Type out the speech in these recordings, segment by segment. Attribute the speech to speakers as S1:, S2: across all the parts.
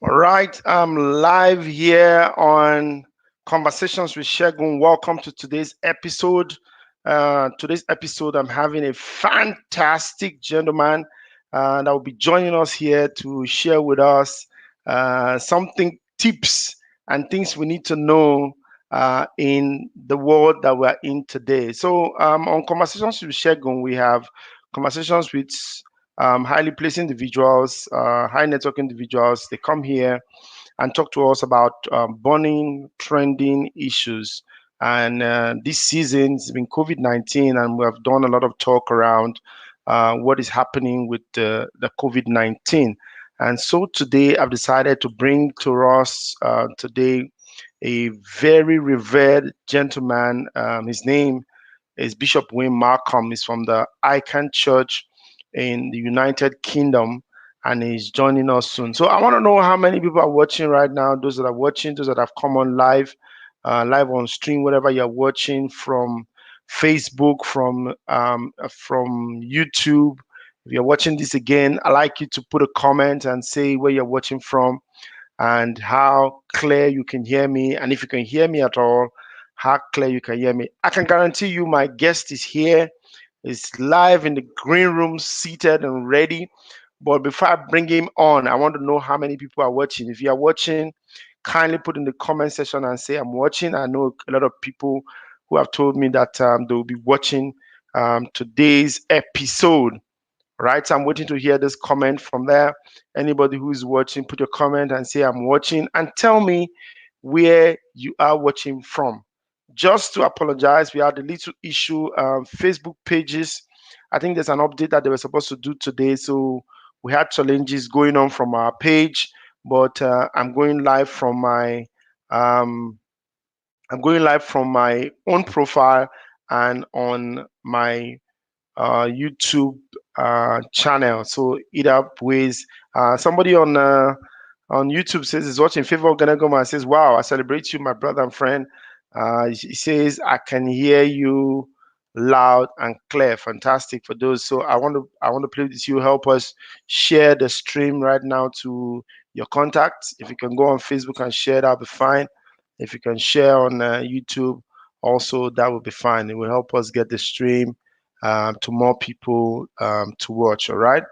S1: All right, I'm live here on Conversations with Segun. Welcome to today's episode. Today's episode, I'm having a fantastic gentleman that will be joining us here to share with us something, tips and things we need to know in the world that we're in today. So, on Conversations with Segun, we have conversations with highly placed individuals, high network individuals. They come here and talk to us about burning, trending issues. And this season has been COVID-19, and we have done a lot of talk around what is happening with the COVID-19. And so today I've decided to bring to us today a very revered gentleman. His name is Bishop Wayne Markham. He's from the Icon Church in the United Kingdom, and he's joining us soon. So I want to know how many people are watching right now. Those that are watching, those that have come on live, live on stream, whatever you're watching from Facebook, from YouTube. If you're watching this again, I'd like you to put a comment and say where you're watching from and how clear you can hear me, and if you can hear me at all, how clear you can hear me. I can guarantee you my guest is here, is live in the green room, seated and ready. But before I bring him on, I want to know how many people are watching. If you are watching, kindly put in the comment section and say I'm watching. I know a lot of people who have told me that they will be watching today's episode. Right, so I'm waiting to hear this comment from there. Anybody who is watching, put your comment and say I'm watching, and tell me where you are watching from. Just to apologize, we had a little issue. Facebook pages, I think there's an update that they were supposed to do today, so we had challenges going on from our page. But I'm going live from my um, own profile and on my YouTube channel. So either ways, somebody on YouTube says is watching. Favor Ganagoma says, "Wow, I celebrate you, my brother and friend." He says, "I can hear you loud and clear." Fantastic for those. So I want to play with you. Help us share the stream right now to your contacts. If you can go on Facebook and share, that'll be fine. If you can share on YouTube, also that will be fine. It will help us get the stream to more people to watch. All right.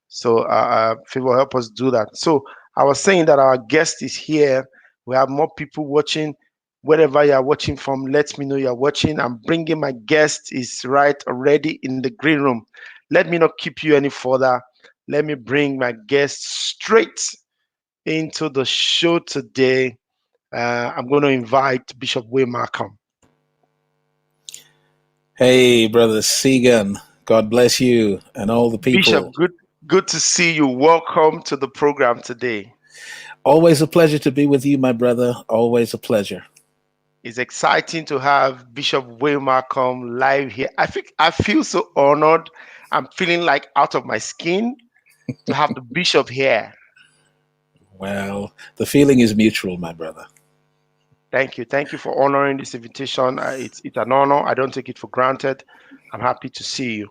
S1: So, Favor, help us do that. So, I was saying that our guest is here. We have more people watching. Wherever you are watching from, let me know you're watching. I'm bringing my guest is right already in the green room. Let me not keep you any further. Let me bring my guest straight into the show today. I'm going to invite Bishop Way Markham.
S2: Hey, brother Segun. God bless you and all the
S1: Bishop,
S2: people.
S1: good to see you. Welcome to the program today.
S2: Always a pleasure to be with you, my brother. Always a pleasure.
S1: It's exciting to have Bishop Wayne Markham live here. I feel so honored. I'm feeling like out of my skin to have the bishop here.
S2: Well, the feeling is mutual, my brother.
S1: Thank you for honoring this invitation. It's an honor. I don't take it for granted. I'm happy to see you.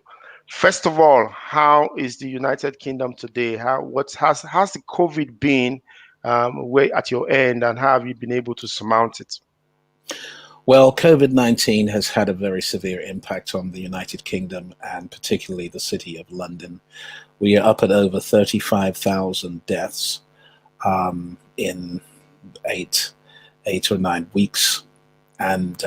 S1: First of all, how is the United Kingdom today? How's the COVID been way at your end, and how have you been able to surmount it?
S2: Well, COVID-19 has had a very severe impact on the United Kingdom and particularly the city of London. We are up at over 35,000 deaths in eight or 9 weeks, and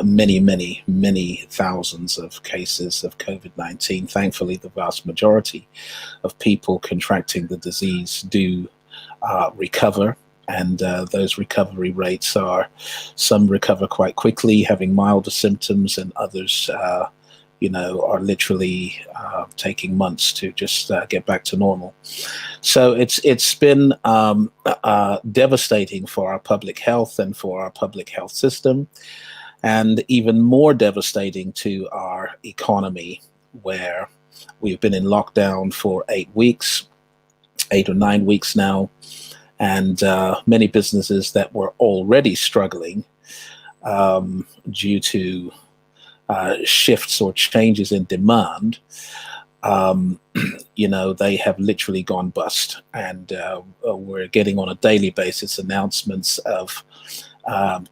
S2: many thousands of cases of COVID-19. Thankfully, the vast majority of people contracting the disease do recover, and those recovery rates are, some recover quite quickly, having milder symptoms, and others are literally taking months to just get back to normal. So it's been devastating for our public health and for our public health system, and even more devastating to our economy, where we've been in lockdown for 8 weeks, 8 or 9 weeks now, and many businesses that were already struggling due to shifts or changes in demand they have literally gone bust, and we're getting on a daily basis announcements of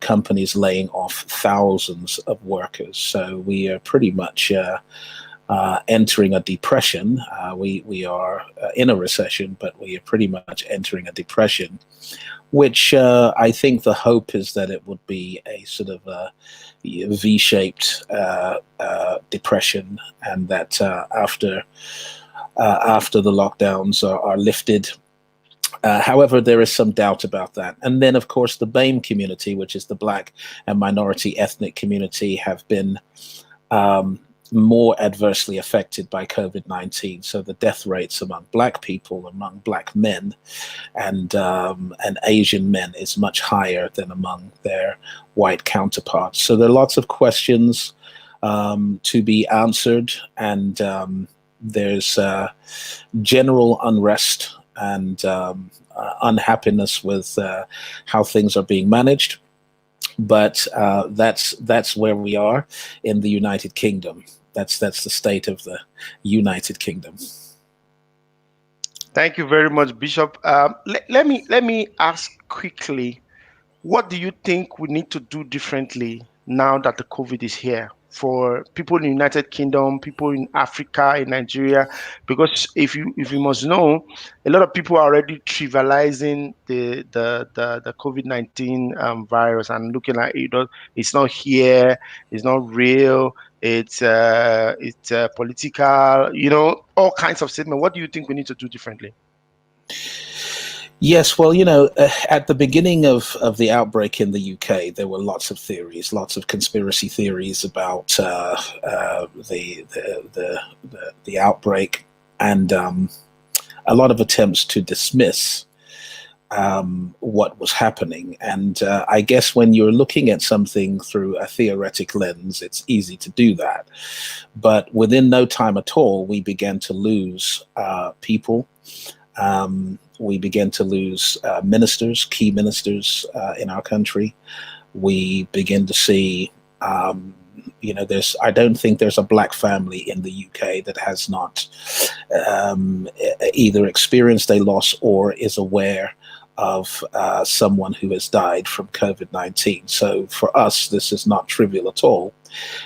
S2: companies laying off thousands of workers. So we are pretty much entering a depression. We are in a recession, but we are pretty much entering a depression, which I think the hope is that it would be a sort of a V-shaped depression, and that after the lockdowns are lifted. However, there is some doubt about that. And then, of course, the BAME community, which is the Black and minority ethnic community, have been more adversely affected by COVID-19. So the death rates among Black people, among Black men, and Asian men is much higher than among their white counterparts. So there are lots of questions to be answered, and there's general unrest and unhappiness with how things are being managed. But that's where we are in the United Kingdom. That's the state of the United Kingdom.
S1: Thank you very much, Bishop. Let me ask quickly, what do you think we need to do differently now that the COVID is here for people in the United Kingdom, people in Africa, in Nigeria? Because if you must know, a lot of people are already trivializing the COVID-19 virus and looking at it. It's not here. It's not real. It's political. All kinds of statements. What do you think we need to do differently?
S2: Yes, well, at the beginning of the outbreak in the UK, there were lots of theories, lots of conspiracy theories about the outbreak, and a lot of attempts to dismiss what was happening. And I guess when you're looking at something through a theoretic lens, it's easy to do that. But within no time at all, we began to lose people. We began to lose ministers, key ministers in our country. We begin to see, I don't think there's a Black family in the UK that has not either experienced a loss or is aware of someone who has died from COVID-19. So for us, this is not trivial at all.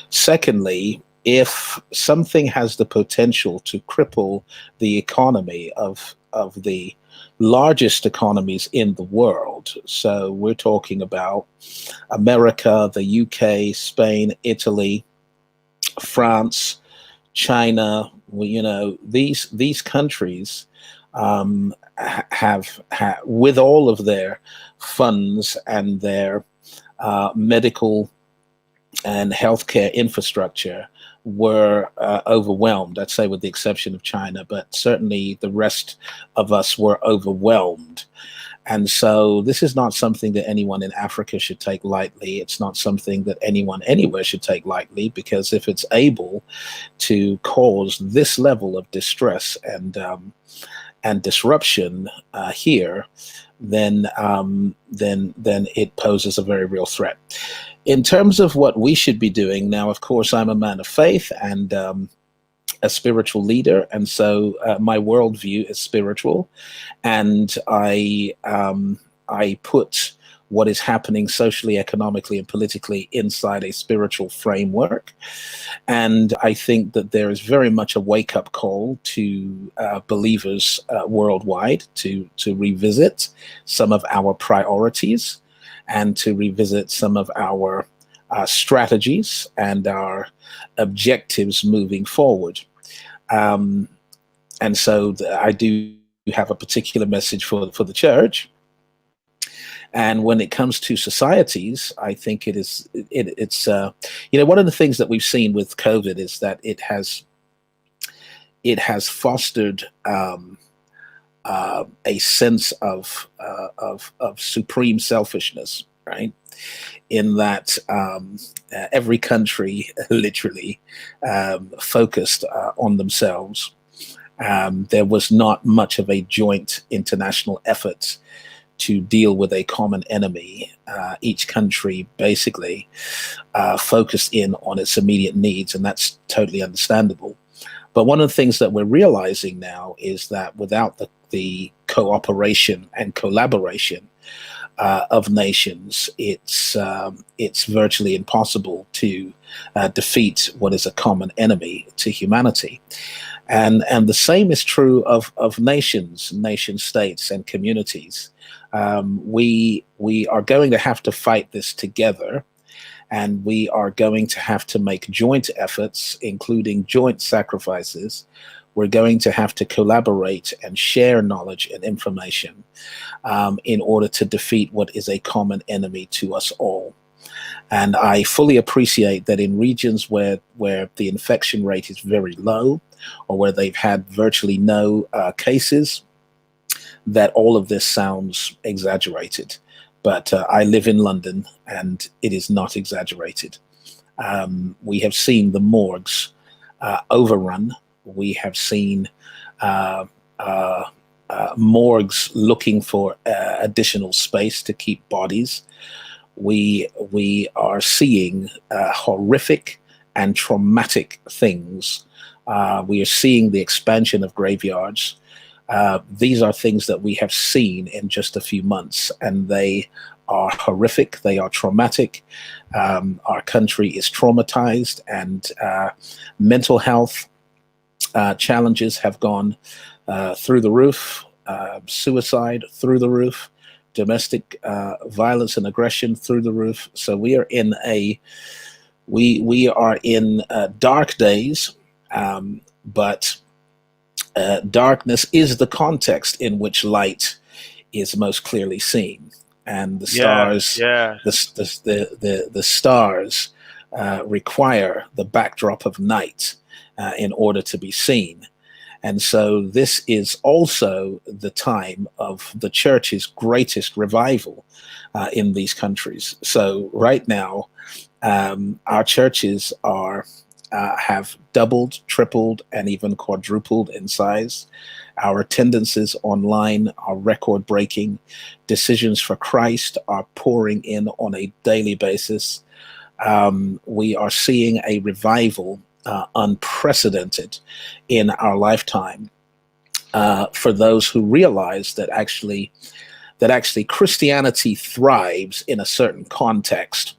S2: Secondly, if something has the potential to cripple the economy of the largest economies in the world, so we're talking about America, the UK, Spain, Italy, France, China, these countries have with all of their funds and their medical and healthcare infrastructure, were overwhelmed, I'd say with the exception of China, but certainly the rest of us were overwhelmed. And so this is not something that anyone in Africa should take lightly. It's not something that anyone anywhere should take lightly, because if it's able to cause this level of distress and disruption here, then it poses a very real threat. In terms of what we should be doing now, of course, I'm a man of faith and a spiritual leader, and so my worldview is spiritual, and I put what is happening socially, economically, and politically inside a spiritual framework. And I think that there is very much a wake-up call to believers worldwide to revisit some of our priorities and to revisit some of our strategies and our objectives moving forward. And so I do have a particular message for the church. And when it comes to societies, I think it's one of the things that we've seen with COVID is that it has fostered a sense of supreme selfishness, right? In that every country literally focused on themselves. There was not much of a joint international effort to deal with a common enemy. Each country basically focused in on its immediate needs, and that's totally understandable. But one of the things that we're realizing now is that without the cooperation and collaboration of nations, it's virtually impossible to defeat what is a common enemy to humanity. And the same is true of nations, nation states, and communities. We are going to have to fight this together, and we are going to have to make joint efforts, including joint sacrifices. We're going to have to collaborate and share knowledge and information in order to defeat what is a common enemy to us all. And I fully appreciate that in regions where the infection rate is very low, or where they've had virtually no cases, that all of this sounds exaggerated. But I live in London, and it is not exaggerated. We have seen the morgues overrun. We have seen morgues looking for additional space to keep bodies. We are seeing horrific and traumatic things. We are seeing the expansion of graveyards. These are things that we have seen in just a few months, and they are horrific. They are traumatic. Our country is traumatized, and mental health challenges have gone through the roof. Suicide through the roof. Domestic violence and aggression through the roof. So we are in dark days, but darkness is the context in which light is most clearly seen, and the stars, the stars require the backdrop of night in order to be seen. And so this is also the time of the church's greatest revival in these countries. So right now, our churches have doubled, tripled, and even quadrupled in size. Our attendances online are record-breaking. Decisions for Christ are pouring in on a daily basis. We are seeing a revival unprecedented in our lifetime for those who realize that actually Christianity thrives in a certain context.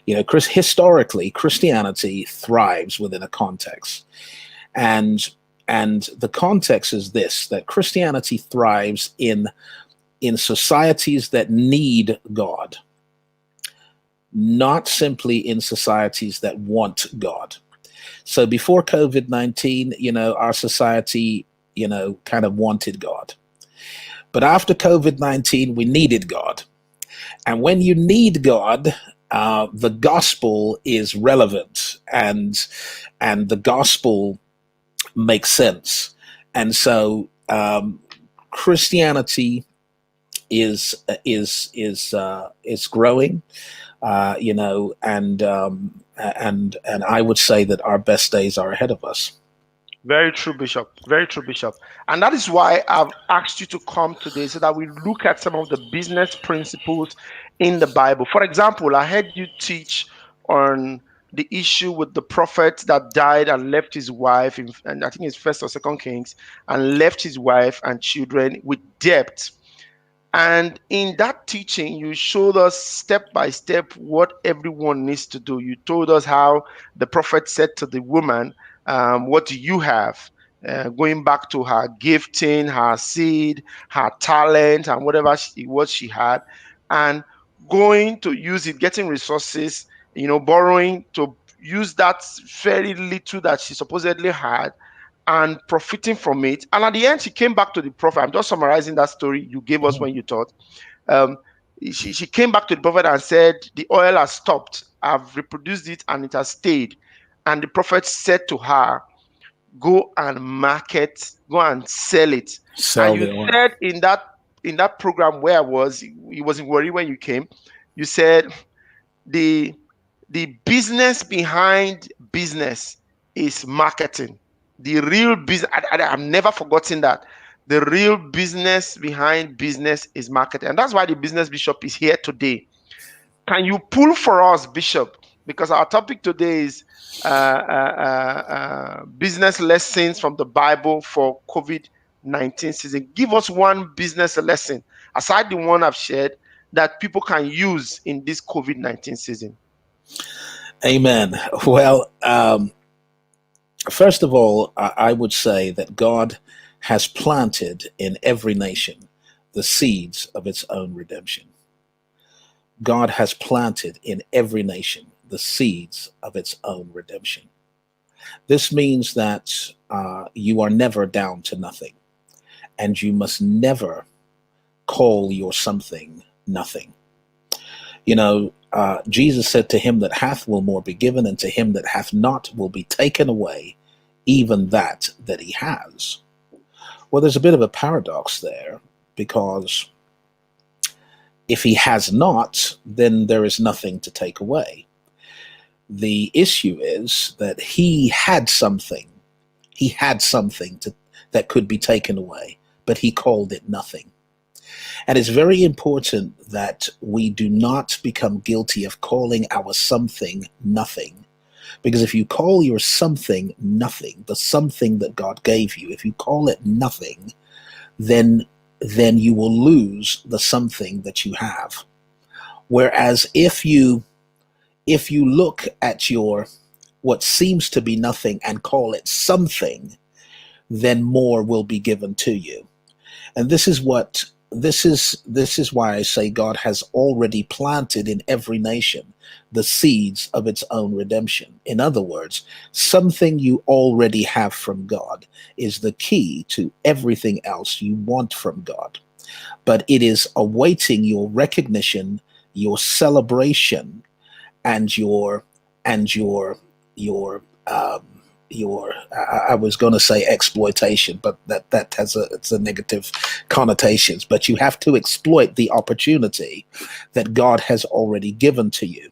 S2: You know, historically, Christianity thrives within a context, and the context is this: that Christianity thrives in societies that need God, not simply in societies that want God. So before COVID-19, our society, kind of wanted God. But after COVID-19, we needed God. And when you need God, the gospel is relevant, and the gospel makes sense. And so Christianity is growing, and I would say that our best days are ahead of us.
S1: Very true, Bishop. Very true, Bishop. And that is why I've asked you to come today, so that we look at some of the business principles in the Bible. For example, I heard you teach on the issue with the prophet that died and left his wife, and I think it's First or Second Kings, and left his wife and children with debt. And in that teaching, you showed us step by step what everyone needs to do. You told us how the prophet said to the woman, what do you have? Going back to her gifting, her seed, her talent, and whatever what she had, and going to use it, getting resources, borrowing to use that very little that she supposedly had, and profiting from it. And at the end, she came back to the prophet. I'm just summarizing that story you gave us when you taught. Um, she came back to the prophet and said, the oil has stopped. I've reproduced it and it has stayed. And the prophet said to her, go and market, go and sell it.
S2: Sell
S1: and
S2: the
S1: you
S2: oil.
S1: said in that program where I was, it wasn't worry when you came. You said the business behind business is marketing. The real business, I've never forgotten that. The real business behind business is marketing. And that's why the business bishop is here today. Can you pull for us, Bishop? because our topic today is business lessons from the Bible for COVID-19 season. Give us one business lesson aside the one I've shared that people can use in this COVID-19 season.
S2: Amen. Well, first of all, I would say that God has planted in every nation the seeds of its own redemption. God has planted in every nation the seeds of its own redemption. This means that you are never down to nothing, and you must never call your something nothing. You know, Jesus said, to him that hath will more be given, and to him that hath not will be taken away, even that he has. Well, there's a bit of a paradox there, because if he has not, then there is nothing to take away. The issue is that he had something that could be taken away, but he called it nothing. And it's very important that we do not become guilty of calling our something nothing. Because if you call your something nothing, the something that God gave you, if you call it nothing, then you will lose the something that you have. Whereas if you look at your what seems to be nothing and call it something, then more will be given to you. And this is why I say God has already planted in every nation the seeds of its own redemption. In other words, something you already have from God is the key to everything else you want from God. But it is awaiting your recognition, your celebration, and your I was going to say exploitation, but that has it's a negative connotations. But you have to exploit the opportunity that God has already given to you.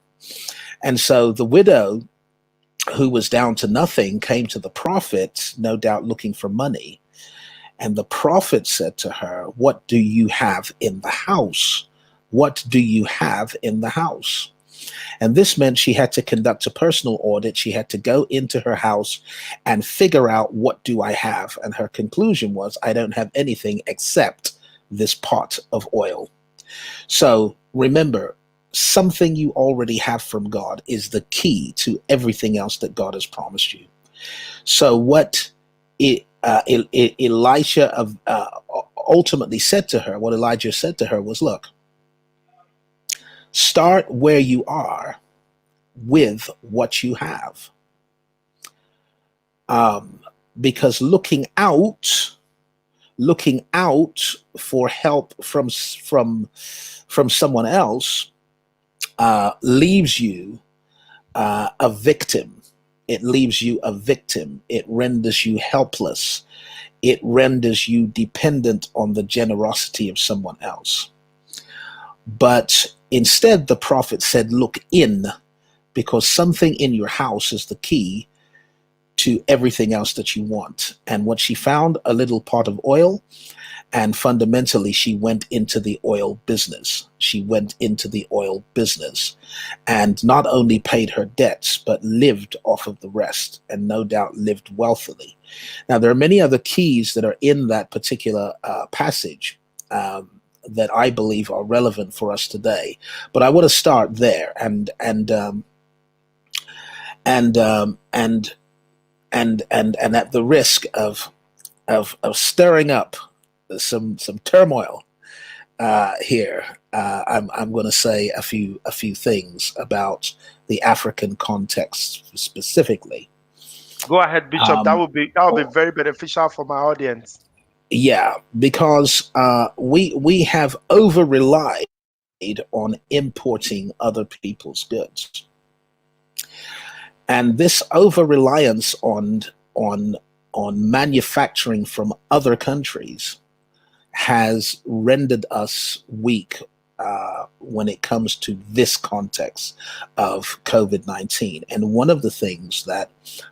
S2: And so the widow who was down to nothing came to the prophet, no doubt looking for money. And the prophet said to her, "What do you have in the house? What do you have in the house?" And this meant she had to conduct a personal audit. She had to go into her house and figure out, what do I have? And her conclusion was, I don't have anything except this pot of oil. So remember, something you already have from God is the key to everything else that God has promised you. So what Elisha ultimately said to her, what Elijah said to her was, look, start where you are with what you have. Because looking out for help from someone else leaves you a victim. It leaves you a victim. It renders you helpless. It renders you dependent on the generosity of someone else. But instead, the prophet said, look in, because something in your house is the key to everything else that you want. And what she found, a little pot of oil, and fundamentally she went into the oil business. She went into the oil business and not only paid her debts, but lived off of the rest, and no doubt lived wealthily. Now, there are many other keys that are in that particular passage that I believe are relevant for us today, but I want to start there and at the risk of stirring up some turmoil here. I'm going to say a few things about the African context specifically.
S1: Go ahead, Bishop. That would be very beneficial for my audience.
S2: Yeah, because we have over relied on importing other people's goods, and this over reliance on manufacturing from other countries has rendered us weak when it comes to this context of COVID-19. And one of the things that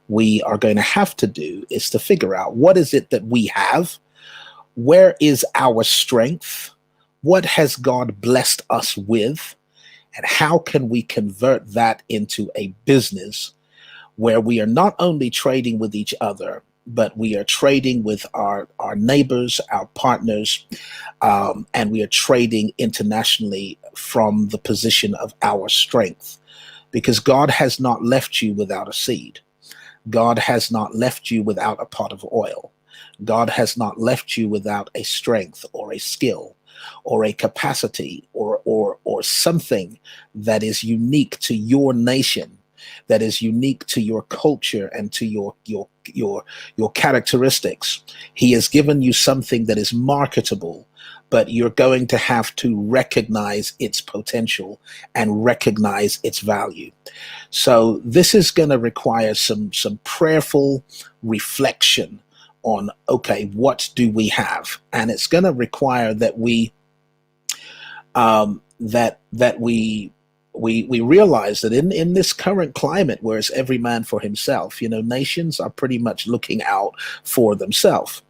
S2: we are going to have to do is to figure out, what is it that we have? Where is our strength? What has God blessed us with? And how can we convert that into a business where we are not only trading with each other, but we are trading with our neighbors, our partners, and we are trading internationally from the position of our strength. Because God has not left you without a seed. God has not left you without a pot of oil. God has not left you without a strength or a skill or a capacity or something that is unique to your nation, that is unique to your culture and to your characteristics. He has given you something that is marketable, but you're going to have to recognize its potential and recognize its value. So this is going to require some prayerful reflection on, okay, what do we have? And it's going to require that we we realize that in this current climate, where it's every man for himself, nations are pretty much looking out for themselves.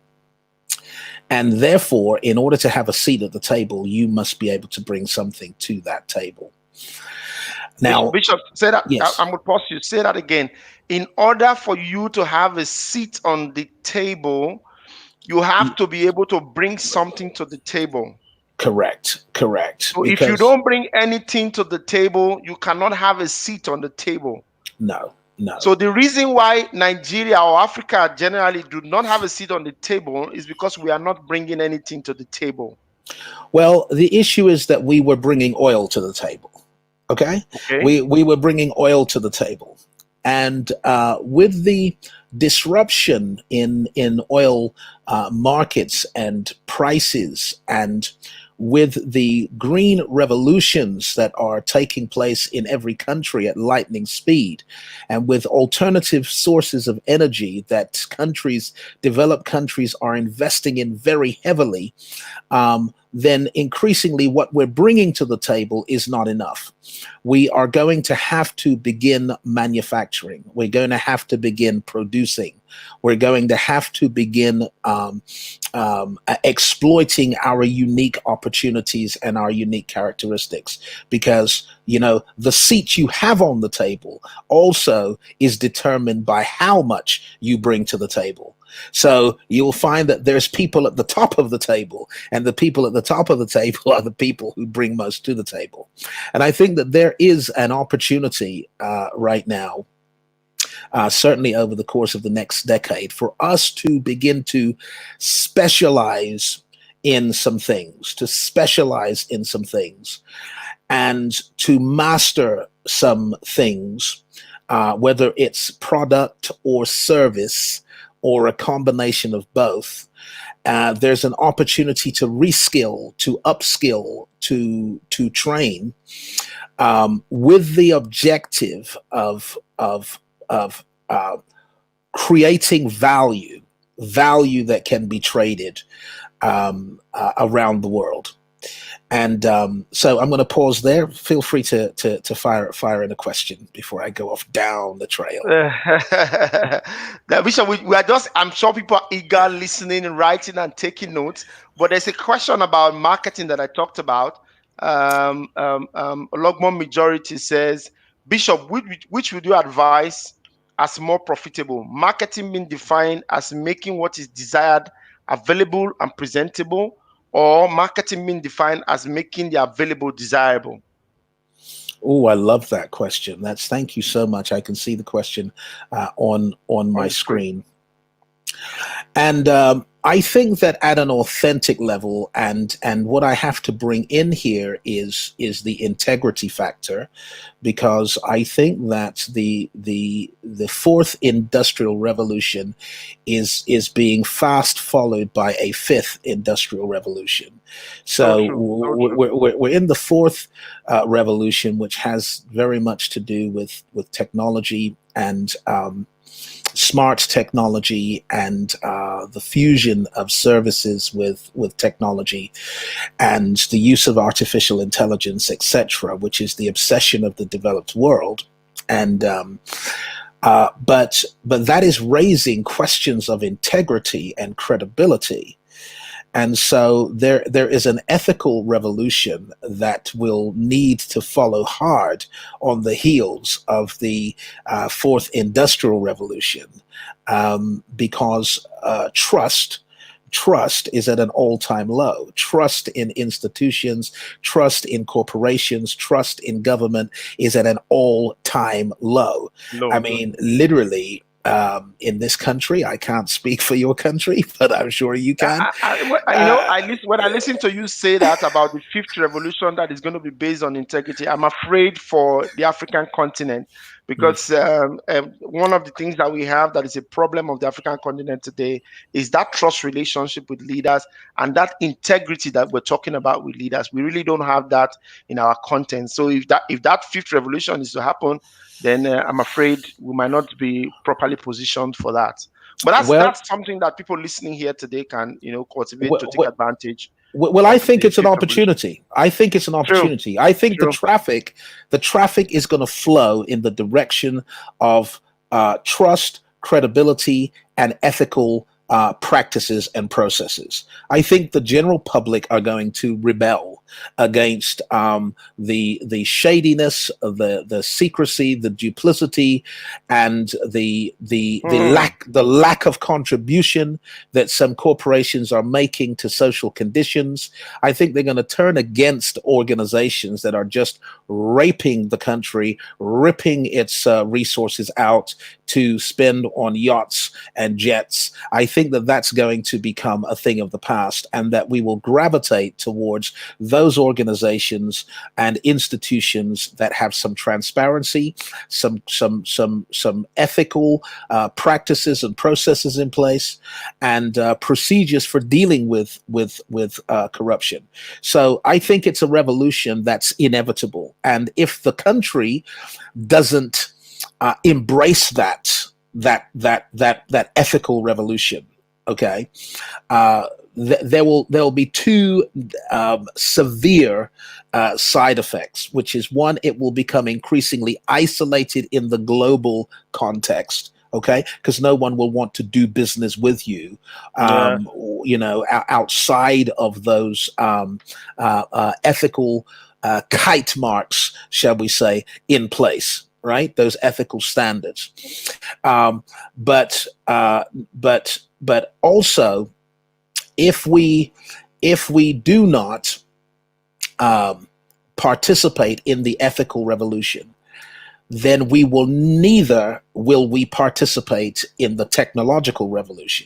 S2: And therefore, in order to have a seat at the table, you must be able to bring something to that table. Now,
S1: Bishop, say that.
S2: yes,
S1: I'm going to pause you. Say that again. In order for you to have a seat on the table, you have to be able to bring something to the table.
S2: correct.
S1: So if you
S2: Because
S1: don't bring anything to the table, you cannot have a seat on the table.
S2: no.
S1: So the reason why Nigeria or Africa generally do not have a seat on the table is because we are not bringing anything to the table.
S2: Well, the issue is that we were bringing oil to the table. Okay,
S1: Okay.
S2: we were bringing oil to the table, and with the disruption in oil markets and prices, and with the green revolutions that are taking place in every country at lightning speed, and with alternative sources of energy that developed countries are investing in very heavily, then increasingly what we're bringing to the table is not enough. We are going to have to begin manufacturing. We're going to have to begin producing. We're going to have to begin exploiting our unique opportunities and our unique characteristics, because the seat you have on the table also is determined by how much you bring to the table. So you'll find that there's people at the top of the table, and the people at the top of the table are the people who bring most to the table. And I think that there is an opportunity right now, certainly over the course of the next decade, for us to begin to specialize in some things, and to master some things, whether it's product or service or a combination of both. There's an opportunity to reskill, to upskill, to train, with the objective of creating value that can be traded around the world. And so I'm going to pause there. Feel free to fire in a question before I go off down the trail.
S1: Bishop, we are just, I'm sure people are eager listening and writing and taking notes, but there's a question about marketing that I talked about. Logmon Majority says, Bishop, which would you advise as more profitable? Marketing being defined as making what is desired available and presentable, or marketing being defined as making the available desirable?
S2: Oh, I love that question. Thank you so much. I can see the question on my screen. And I think that at an authentic level, and what I have to bring in here is the integrity factor, because I think that the fourth industrial revolution is being fast followed by a fifth industrial revolution. So we're in the fourth revolution, which has very much to do with technology and smart technology, and the fusion of services with technology, and the use of artificial intelligence, etc., which is the obsession of the developed world. And but that is raising questions of integrity and credibility. And so there is an ethical revolution that will need to follow hard on the heels of the fourth industrial revolution, because trust is at an all-time low. Trust in institutions, trust in corporations, trust in government is at an all-time low. I
S1: No.
S2: mean, literally, in this country, I can't speak for your country, but I'm sure you can. Uh,
S1: When I listen to you say that about the fifth revolution that is going to be based on integrity, I'm afraid for the African continent because one of the things that we have that is a problem of the African continent today is that trust relationship with leaders and that integrity that we're talking about with leaders. We really don't have that in our content. So if that fifth revolution is to happen, then I'm afraid we might not be properly positioned for that. But
S2: well,
S1: that's something that people listening here today can cultivate to take
S2: well,
S1: advantage
S2: well, I
S1: of
S2: think
S1: the
S2: it's an
S1: fifth revolution.
S2: opportunity. I think it's an
S1: True,
S2: opportunity. I think
S1: true.
S2: the traffic is going to flow in the direction of trust, credibility, and ethical practices and processes. I think the general public are going to rebel against the shadiness, the secrecy, the duplicity, and
S1: Hmm.
S2: the lack of contribution that some corporations are making to social conditions. I think they're going to turn against organizations that are just raping the country, ripping its resources out to spend on yachts and jets. I think that that's going to become a thing of the past, and that we will gravitate towards those organizations and institutions that have some transparency, some ethical practices and processes in place, and procedures for dealing with corruption. So I think it's a revolution that's inevitable, and if the country doesn't embrace that ethical revolution, okay, there will be two severe side effects, which is one, it will become increasingly isolated in the global context. Okay, because no one will want to do business with you,
S1: Yeah.
S2: outside of those ethical kite marks, shall we say, in place. Right, those ethical standards, um, but also, if we do not um, participate in the ethical revolution, then neither will we participate in the technological revolution,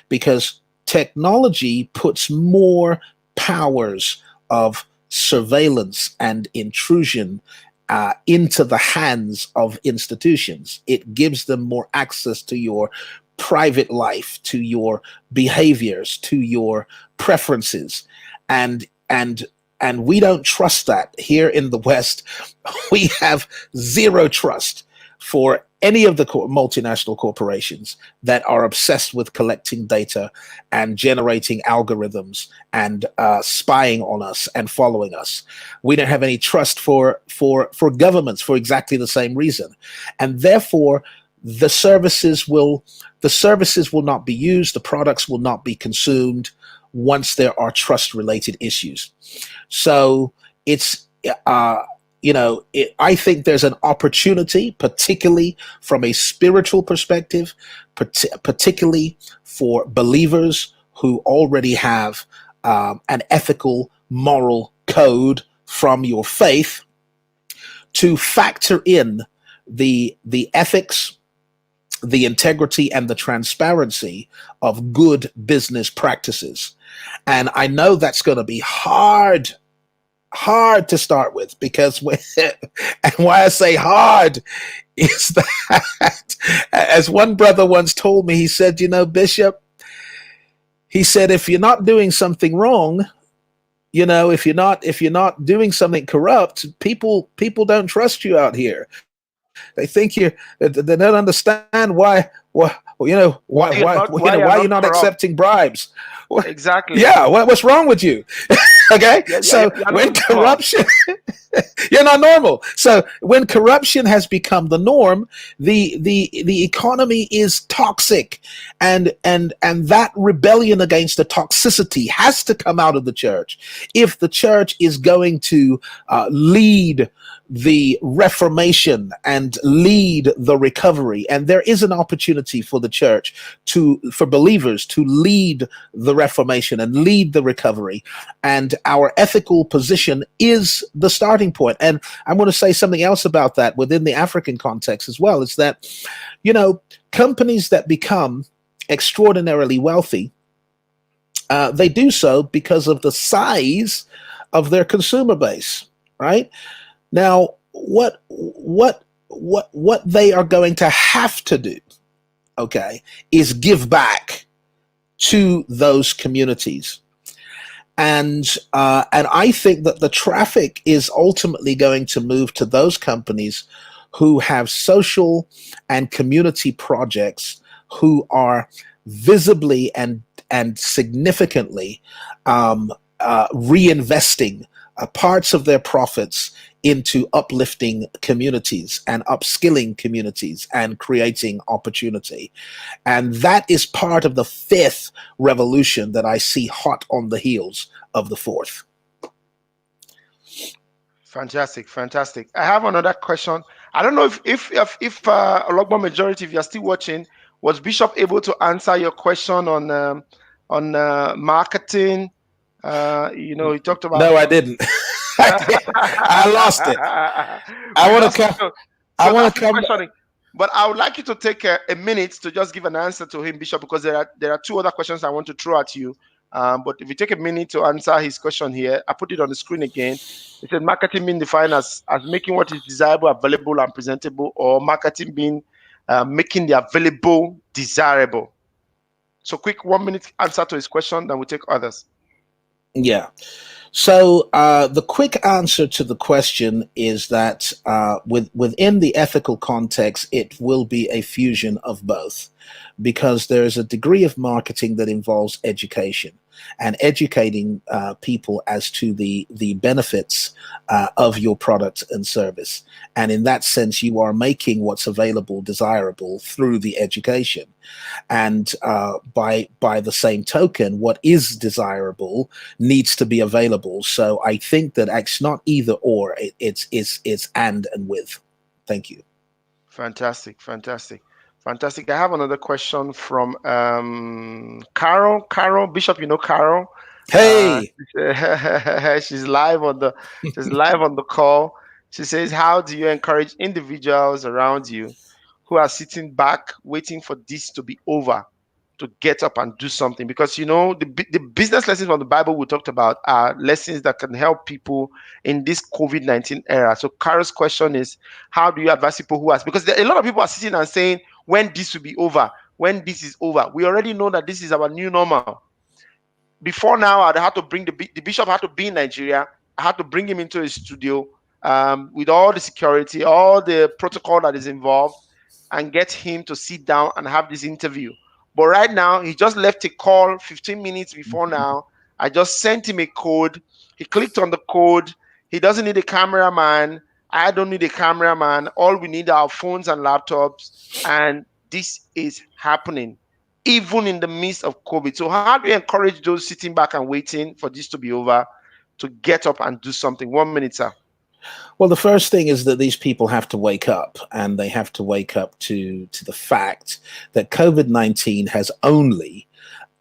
S2: because technology puts more powers of surveillance and intrusion into the hands of institutions. It gives them more access to your private life, to your behaviors, to your preferences, and we don't trust that here in the West. We have zero trust for any of the multinational corporations that are obsessed with collecting data and generating algorithms and spying on us and following us. We don't have any trust for governments for exactly the same reason, and therefore the services will not be used, the products will not be consumed once there are trust related issues. So it's I think there's an opportunity, particularly from a spiritual perspective, particularly for believers who already have an ethical, moral code from your faith, to factor in the ethics, the integrity, and the transparency of good business practices. And I know that's going to be hard to start with, because and why I say hard is that, as one brother once told me, he said, Bishop, he said, if you're not doing something wrong, if you're not doing something corrupt, people don't trust you out here. They think they don't understand why
S1: Why
S2: you're
S1: you're
S2: not
S1: not corrupt?
S2: accepting bribes.
S1: Exactly.
S2: Yeah, what's wrong with you? Okay,
S1: Yeah,
S2: so
S1: you're
S2: when
S1: not normal.
S2: corruption, you're not normal. So when corruption has become the norm, the economy is toxic, and that rebellion against the toxicity has to come out of the church if the church is going to lead the reformation and lead the recovery. And there is an opportunity for the church for believers to lead the reformation and lead the recovery, and our ethical position is the starting point. And I want to say something else about that within the African context as well, is that, companies that become extraordinarily wealthy, they do so because of the size of their consumer base, right? Now, what they are going to have to do, okay, is give back to those communities. And I think that the traffic is ultimately going to move to those companies who have social and community projects, who are visibly and significantly reinvesting parts of their profits into uplifting communities and upskilling communities and creating opportunity. And that is part of the fifth revolution that I see hot on the heels of the fourth.
S1: Fantastic, fantastic. I have another question. I don't know if Ologbo majority, if you're still watching, was Bishop able to answer your question on marketing? He talked about.
S2: No, I didn't. I lost it. I
S1: We
S2: want
S1: lost
S2: to
S1: it.
S2: come. I
S1: So
S2: want
S1: that's
S2: to
S1: his
S2: come.
S1: questioning. But I would like you to take a minute to just give an answer to him, Bishop, because there are two other questions I want to throw at you. But if you take a minute to answer his question here, I put it on the screen again. It said marketing being defined as making what is desirable available and presentable, or marketing being making the available desirable. So quick 1 minute answer to his question, then we take others.
S2: Yeah. So the quick answer to the question is that within the ethical context, it will be a fusion of both, because there is a degree of marketing that involves education and educating people as to the benefits of your product and service. And in that sense, you are making what's available desirable through the education. And by the same token, what is desirable needs to be available. So I think that it's not either or; it's and with. Thank you.
S1: Fantastic, fantastic, fantastic. I have another question from Carol. Carol Bishop, Carol. Uh,
S2: Hey.
S1: she's live on the she's live on the call. She says, "How do you encourage individuals around you who are sitting back waiting for this to be over to get up and do something?" Because the business lessons from the Bible we talked about are lessons that can help people in this COVID-19 era. So Carol's question is, how do you advise people who are, because a lot of people are sitting and saying, when this will be over, when this is over. We already know that this is our new normal. Before now, I had to bring the bishop had to be in Nigeria. I had to bring him into a studio with all the security, all the protocol that is involved, and get him to sit down and have this interview. But right now, he just left a call 15 minutes before now. I just sent him a code. He clicked on the code. He doesn't need a cameraman. I don't need a cameraman. All we need are our phones and laptops. And this is happening even in the midst of COVID. So, how do you encourage those sitting back and waiting for this to be over to get up and do something? 1 minute, sir.
S2: Well, the first thing is that these people have to wake up, and they have to wake up to the fact that COVID-19 has only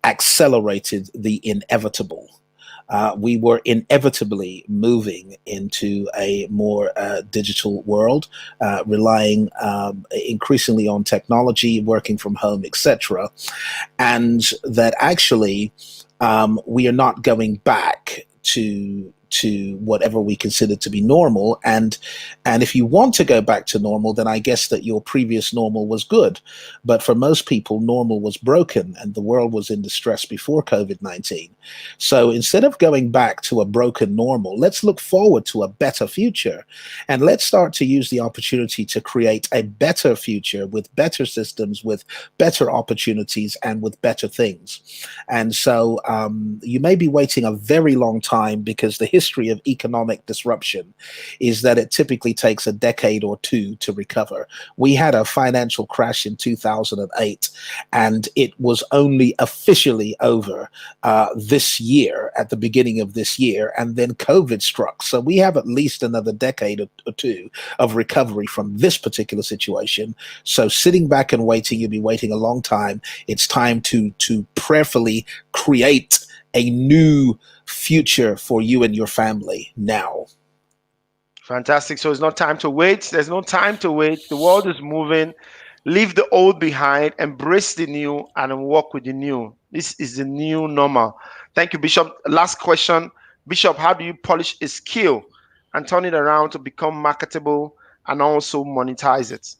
S2: accelerated the inevitable. We were inevitably moving into a more digital world, relying increasingly on technology, working from home, etc. And that actually we are not going back to whatever we consider to be normal. And if you want to go back to normal, then I guess that your previous normal was good. But for most people, normal was broken, and the world was in distress before COVID-19. So instead of going back to a broken normal, let's look forward to a better future. And let's start to use the opportunity to create a better future with better systems, with better opportunities, and with better things. And so you may be waiting a very long time, because the history of economic disruption is that it typically takes a decade or two to recover. We had a financial crash in 2008, and it was only officially over this year, at the beginning of this year, and then COVID struck. So we have at least another decade or two of recovery from this particular situation. So sitting back and waiting, you'll be waiting a long time. It's time to prayerfully create a new future for you and your family now.
S1: Fantastic. So it's not time to wait. There's no time to wait. The world is moving. Leave the old behind, embrace the new, and walk with the new. This is the new normal. Thank you, Bishop. Last question. Bishop, how do you polish a skill and turn it around to become marketable and also monetize it?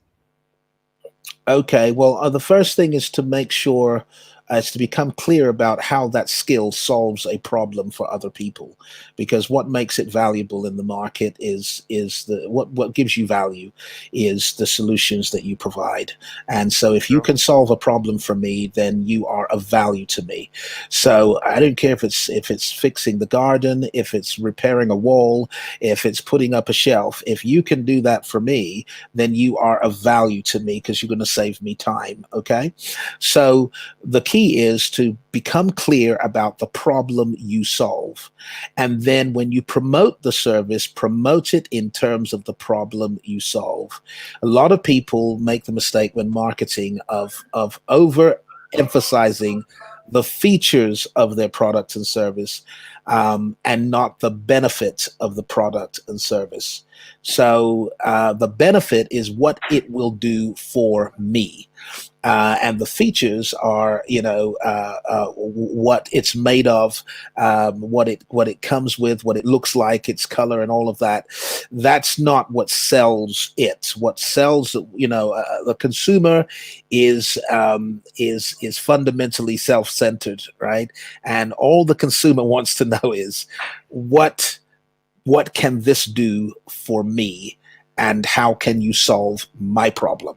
S2: Okay, well, the first thing is to make sure, is to become clear about how that skill solves a problem for other people, because what makes it valuable in the market is the what gives you value is the solutions that you provide. And so if you
S1: Sure.
S2: can solve a problem for me, then you are of value to me. So I don't care if it's fixing the garden, if it's repairing a wall, if it's putting up a shelf. If you can do that for me, then you are of value to me, because you're going to save me time. Okay, so the key is to become clear about the problem you solve. And then when you promote the service, promote it in terms of the problem you solve. A lot of people make the mistake when marketing of overemphasizing the features of their product and service, and not the benefit of the product and service. So the benefit is what it will do for me. And the features are, what it's made of, what it comes with, what it looks like, its color, and all of that. That's not what sells it. What sells, the consumer is fundamentally self-centered, right? And all the consumer wants to know is what can this do for me, and how can you solve my problem?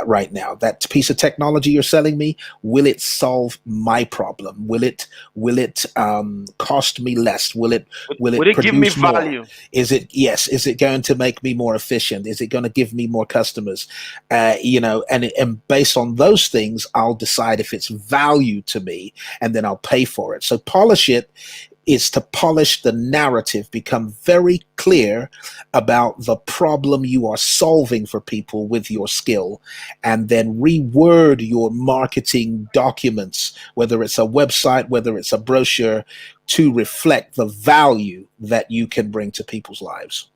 S2: Right now, that piece of technology you're selling me, will it solve my problem? Will it cost me less? Will
S1: Would
S2: it
S1: it give me
S2: produce more?
S1: value?
S2: Is it going to make me more efficient? Is it going to give me more customers? And based on those things, I'll decide if it's value to me, and then I'll pay for it. So polish it is to polish the narrative, become very clear about the problem you are solving for people with your skill, and then reword your marketing documents, whether it's a website, whether it's a brochure, to reflect the value that you can bring to people's lives.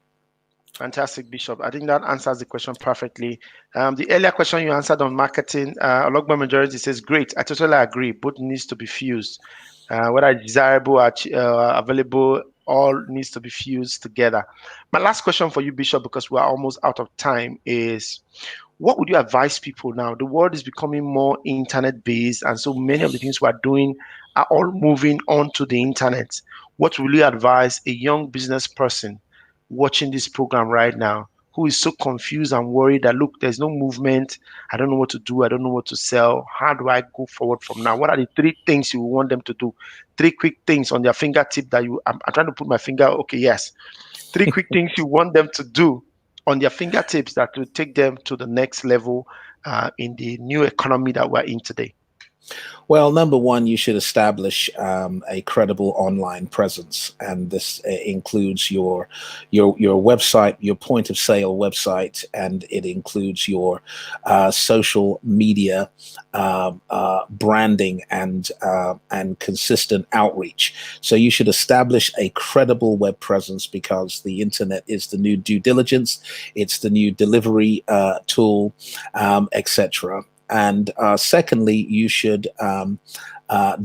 S1: Fantastic, Bishop. I think that answers the question perfectly. The earlier question you answered on marketing, Ologba Majority says, great. I totally agree. Both needs to be fused. Whether it's desirable or available, all needs to be fused together. My last question for you, Bishop, because we're almost out of time, is what would you advise people now? The world is becoming more internet based, and so many of the things we are doing are all moving onto the internet. What will you advise a young business person watching this program right now who is so confused and worried that, look, there's no movement, I don't know what to do, I don't know what to sell, how do I go forward from now? What are the three things you want them to do? Three quick things on their fingertip that I'm trying to put my finger, okay, yes, three quick things you want them to do on their fingertips that will take them to the next level in the new economy that we're in today.
S2: Well, number one, you should establish a credible online presence, and this includes your website, your point of sale website, and it includes your social media branding and consistent outreach. So you should establish a credible web presence, because the internet is the new due diligence, it's the new delivery tool, etc. And secondly, you should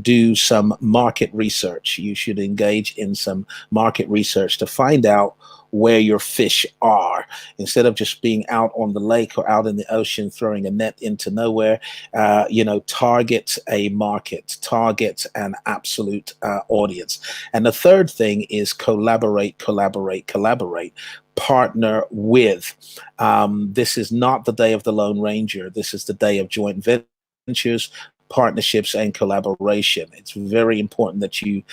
S2: do some market research. You should engage in some market research to find out where your fish are, instead of just being out on the lake or out in the ocean throwing a net into nowhere. Target a market, target an absolute audience. And the third thing is collaborate, collaborate, collaborate. Partner with. This is not the day of the Lone Ranger. This is the day of joint ventures, partnerships, and collaboration. It's very important that you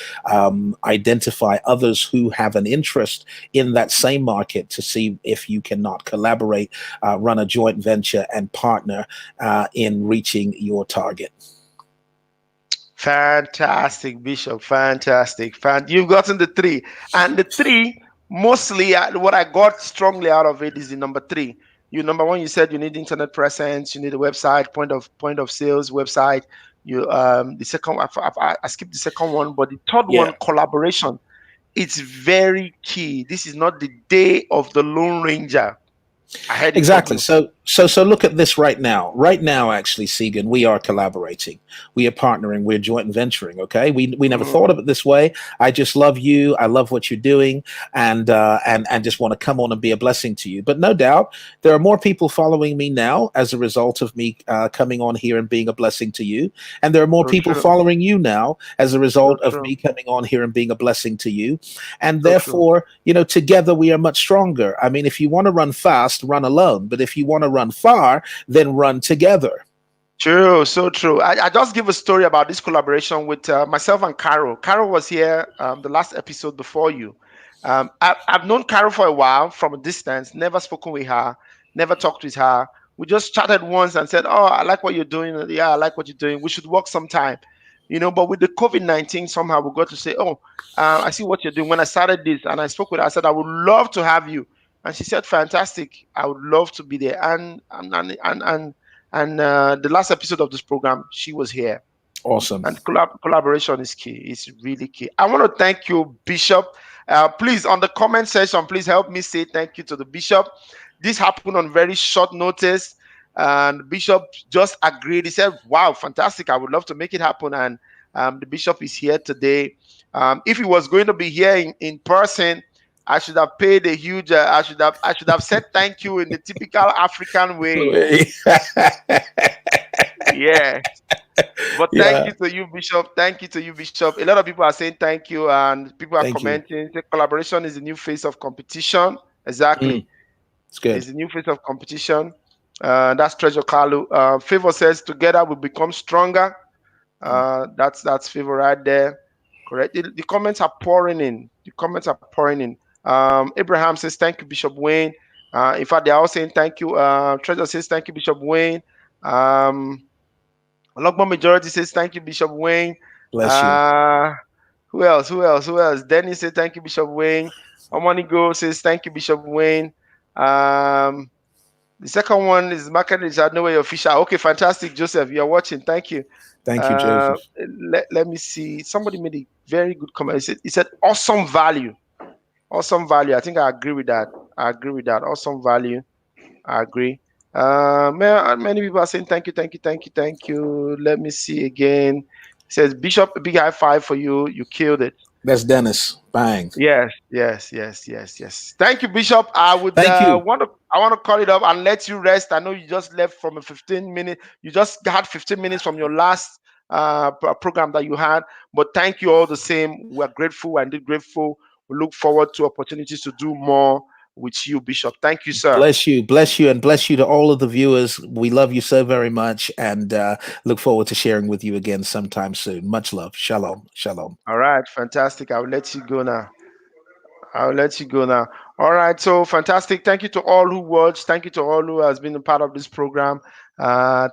S2: identify others who have an interest in that same market to see if you cannot collaborate, run a joint venture, and partner in reaching your target.
S1: Fantastic, Bishop. Fantastic. You've gotten the three. And the three, mostly what I got strongly out of it is the number three. You number one, you said you need internet presence, you need a website, point of sales website. You the second, I skipped the second one, but the third
S2: Yeah.
S1: one, collaboration. It's very key. This is not the day of the Lone Ranger. I heard it from
S2: Exactly.
S1: you.
S2: So look at this right now. Right now, actually, Segan, we are collaborating. We are partnering. We're joint venturing. Okay. We never
S1: Mhm.
S2: thought of it this way. I just love you. I love what you're doing, and just want to come on and be a blessing to you. But no doubt, there are more people following me now as a result of me coming on here and being a blessing to you, and there are more
S1: So
S2: people
S1: true.
S2: following you now as a
S1: So
S2: result of
S1: true.
S2: me coming on here and being a blessing to you, and
S1: So true.
S2: therefore, together we are much stronger. I mean, if you want to run fast, run alone. But if you want to run far, then run together.
S1: True, so true. I just give a story about this collaboration with myself and Carol. Carol was here the last episode before you. I've known Carol for a while from a distance, never spoken with her, never talked with her. We just chatted once and said, "Oh, I like what you're doing. Yeah, I like what you're doing. We should work sometime." But with the COVID-19, somehow we got to say, "Oh, I see what you're doing." When I started this and I spoke with her, I said, "I would love to have you." And she said, "Fantastic. I would love to be there." And the last episode of this program, she was here.
S2: Awesome.
S1: And collaboration is key. It's really key. I want to thank you, Bishop. Please, on the comment section, please help me say thank you to the Bishop. This happened on very short notice. And Bishop just agreed. He said, "Wow, fantastic. I would love to make it happen." And the Bishop is here today. If he was going to be here in person, I should have paid a huge. I should have said thank you in the typical African way. Yeah. But thank
S2: Yeah.
S1: you to you, Bishop. Thank you to you, Bishop. A lot of people are saying thank you, and people are
S2: Thank you.
S1: commenting. Say collaboration is the new face of competition. Exactly,
S2: Mm, it's good.
S1: it's the new face of competition. That's Treasure Kalu. Favor says together we become stronger.
S2: Mm,
S1: That's Favor right there. Correct. The comments are pouring in. The comments are pouring in. Abraham says thank you, Bishop Wayne. In fact, they are all saying thank you. Treasure says thank you, Bishop Wayne. Um, Lockman Majority says thank you, Bishop Wayne.
S2: bless you.
S1: Uh, who else? Who else? Who else? Dennis says thank you, Bishop Wayne. Omanigo says thank you, Bishop Wayne. Um, the second one is Market Richard No Way Official. Okay, fantastic, Joseph. You're watching. Thank you.
S2: Thank you,
S1: Uh,
S2: Joseph.
S1: let me see. Somebody made a very good comment. He said awesome value. Awesome value. I think I agree with that. I agree with that. Awesome value. I agree. Many people are saying thank you, thank you, thank you, thank you. Let me see again. It says Bishop, a big high five for you. You killed it.
S2: That's Dennis. Bang.
S1: Yes, yes, yes, yes, yes. Thank you, Bishop. I would
S2: Thank you.
S1: want to call it up and let you rest. I know you just left from a 15 minute. You just had 15 minutes from your last program that you had. But thank you all the same. We're grateful and indeed grateful. We look forward to opportunities to do more with you, Bishop. Thank you, sir.
S2: Bless you, and bless you to all of the viewers. We love you so very much, and look forward to sharing with you again sometime soon. Much love. Shalom. Shalom.
S1: All right, fantastic. I'll let you go now. I'll let you go now. All right, so fantastic. Thank you to all who watched. Thank you to all who has been a part of this program.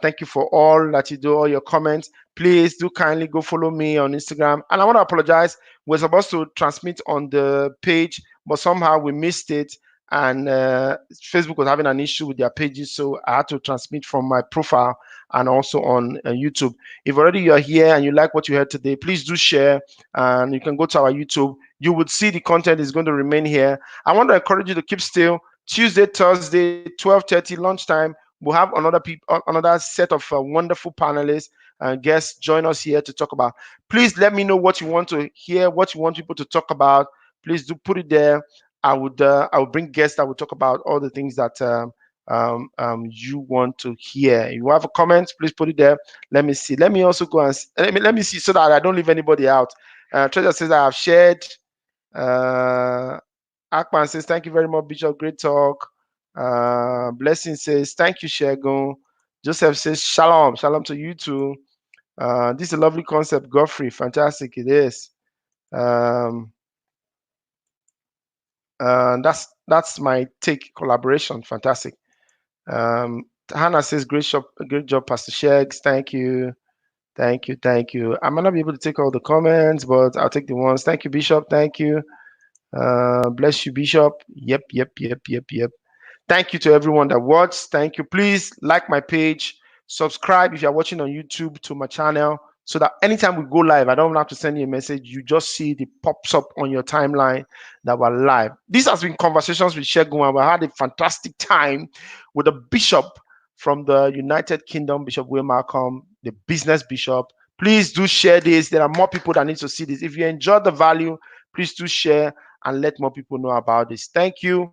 S1: Thank you for all that you do, all your comments. Please do kindly go follow me on Instagram. And I want to apologize. We're supposed to transmit on the page, but somehow we missed it. And Facebook was having an issue with their pages, so I had to transmit from my profile and also on YouTube. If already you're here and you like what you heard today, please do share, and you can go to our YouTube. You would see the content is going to remain here. I want to encourage you to keep still. Tuesday, Thursday, 12:30 lunchtime, we'll have another set of wonderful panelists. guests join us here to talk about. Please let me know what you want to hear, what you want people to talk about. Please do put it there. I would bring guests that will talk about all the things that you want to hear. If you have a comment, please put it there. Let me see. Let me also go and let me see so that I don't leave anybody out. Treasure says I have shared. Uh, Akman says thank you very much, Bishop. Great talk. Blessing says thank you, Shegun. Joseph says shalom, shalom to you too. This is a lovely concept, Godfrey. Fantastic, it is. Um, that's my take. Collaboration, fantastic. Hannah says great job, Pastor Shegs. Thank you, thank you, thank you. I might not be able to take all the comments, but I'll take the ones. Thank you, Bishop. Thank you. Bless you, Bishop. Yep, yep, yep, yep, yep. Thank you to everyone that watched. Thank you. Please like my page, subscribe if you're watching on YouTube to my channel so that anytime we go live, I don't have to send you a message. You just see it pops up on your timeline that we're live. This has been Conversations with Segun, and we had a fantastic time with a bishop from the United Kingdom, Bishop Will Malcolm, the business bishop. Please do share this. There are more people that need to see this. If you enjoyed the value, please do share and let more people know about this. Thank you.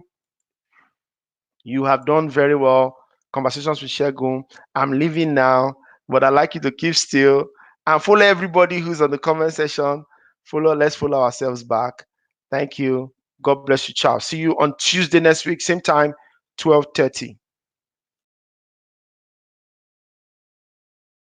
S1: You have done very well. Conversations with Shegun. I'm leaving now, but I'd like you to keep still and follow everybody who's on the comment section. Let's follow ourselves back. Thank you. God bless you. Ciao. See you on Tuesday next week, same time, 12:30.